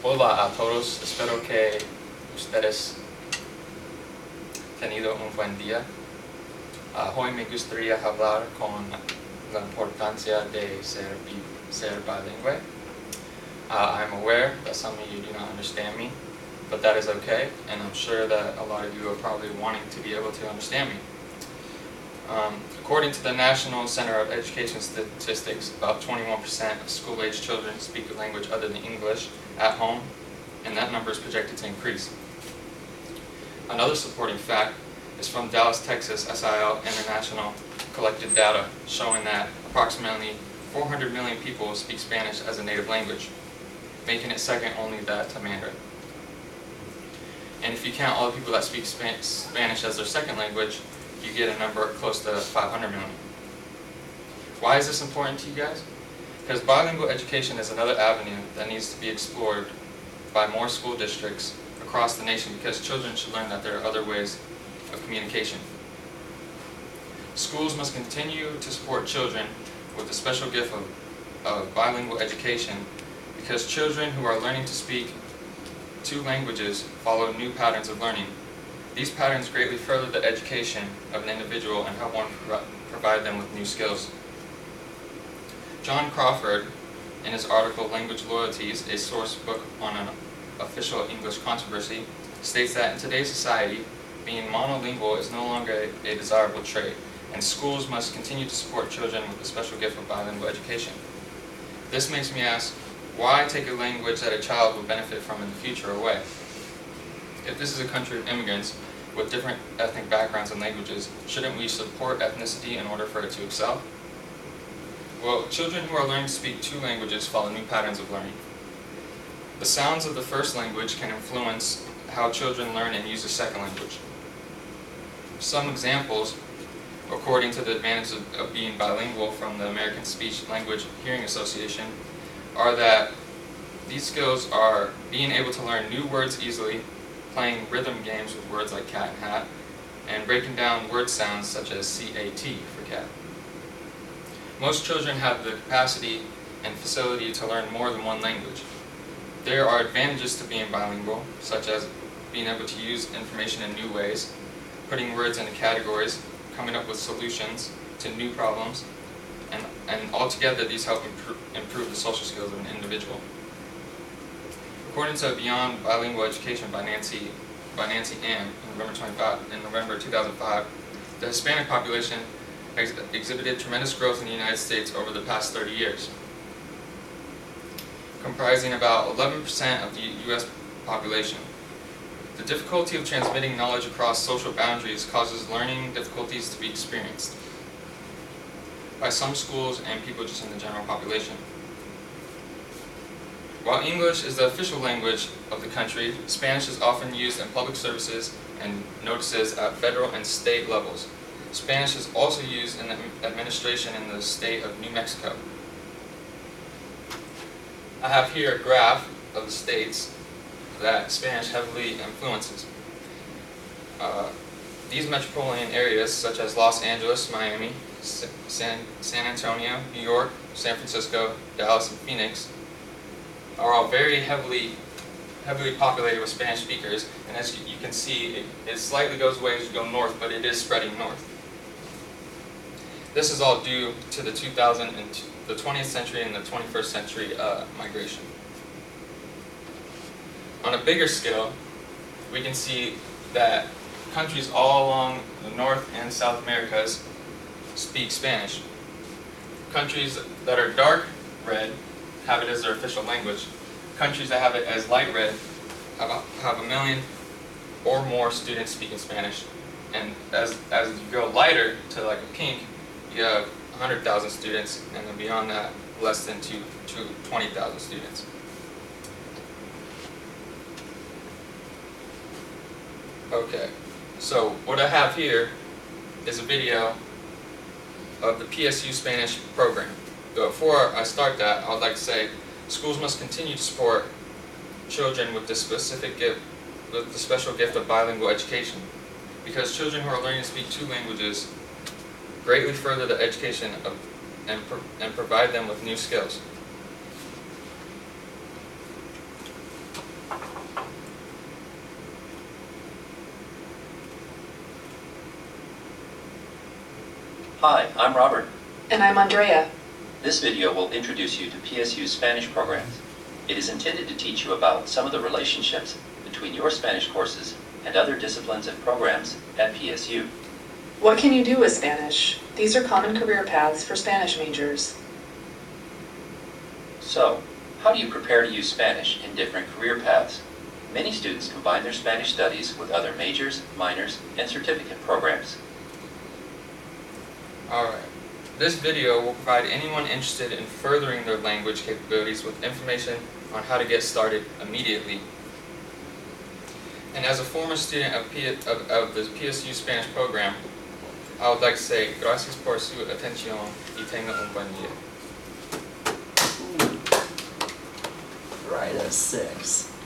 Hola a todos, espero que ustedes tenido un buen día. Hoy me gustaría hablar con la importancia de ser bilingüe. I'm aware that some of you do not understand me, but that is okay, and I'm sure that a lot of you are probably wanting to be able to understand me. According to the National Center of Education Statistics, about 21% of school-age children speak a language other than English at home, and that number is projected to increase. Another supporting fact is from Dallas, Texas. SIL International collected data showing that approximately 400 million people speak Spanish as a native language, making it second only to Mandarin. And if you count all the people that speak Spanish as their second language, you get a number close to 500 million. Why is this important to you guys? Because bilingual education is another avenue that needs to be explored by more school districts across the nation, because children should learn that there are other ways of communication. Schools must continue to support children with the special gift of bilingual education, because children who are learning to speak two languages follow new patterns of learning. These patterns greatly further the education of an individual and help one provide them with new skills. John Crawford, in his article Language Loyalties, a source book on an official English controversy, states that in today's society, being monolingual is no longer a desirable trait, and schools must continue to support children with the special gift of bilingual education. This makes me ask, why take a language that a child will benefit from in the future away? If this is a country of immigrants with different ethnic backgrounds and languages, shouldn't we support ethnicity in order for it to excel? Well, children who are learning to speak two languages follow new patterns of learning. The sounds of the first language can influence how children learn and use the second language. Some examples, according to the advantages of being bilingual from the American Speech Language Hearing Association, are that these skills are being able to learn new words easily, playing rhythm games with words like cat and hat, and breaking down word sounds such as C-A-T for cat. Most children have the capacity and facility to learn more than one language. There are advantages to being bilingual, such as being able to use information in new ways, putting words into categories, coming up with solutions to new problems, and altogether these help improve the social skills of an individual. According to Beyond Bilingual Education by Nancy Ann in November 2005, the Hispanic population has exhibited tremendous growth in the United States over the past 30 years, comprising about 11% of the U.S. population. The difficulty of transmitting knowledge across social boundaries causes learning difficulties to be experienced by some schools and people just in the general population. While English is the official language of the country, Spanish is often used in public services and notices at federal and state levels. Spanish is also used in the administration in the state of New Mexico. I have here a graph of the states that Spanish heavily influences. These metropolitan areas, such as Los Angeles, Miami, San Antonio, New York, San Francisco, Dallas, and Phoenix, are all very heavily populated with Spanish speakers, and as you can see, it slightly goes away as you go north, but it is spreading north. This is all due to the 20th century and the 21st century migration. On a bigger scale, we can see that countries all along the North and South Americas speak Spanish. Countries that are dark red have it as their official language. Countries that have it as light red have 1 million or more students speaking Spanish. And as you go lighter to like a pink, you have 100,000 students, and then beyond that, less than 20,000 students. Okay, so what I have here is a video of the PSU Spanish program. Before I start that, I would like to say schools must continue to support children with the special gift of bilingual education, because children who are learning to speak two languages greatly further the education and provide them with new skills. Hi, I'm Robert. And I'm Andrea. This video will introduce you to PSU's Spanish programs. It is intended to teach you about some of the relationships between your Spanish courses and other disciplines and programs at PSU. What can you do with Spanish? These are common career paths for Spanish majors. So, how do you prepare to use Spanish in different career paths? Many students combine their Spanish studies with other majors, minors, and certificate programs. Alright, this video will provide anyone interested in furthering their language capabilities with information on how to get started immediately. And as a former student of the PSU Spanish program, I would like to say gracias por su atención y tenga un buen día. Right, a 6.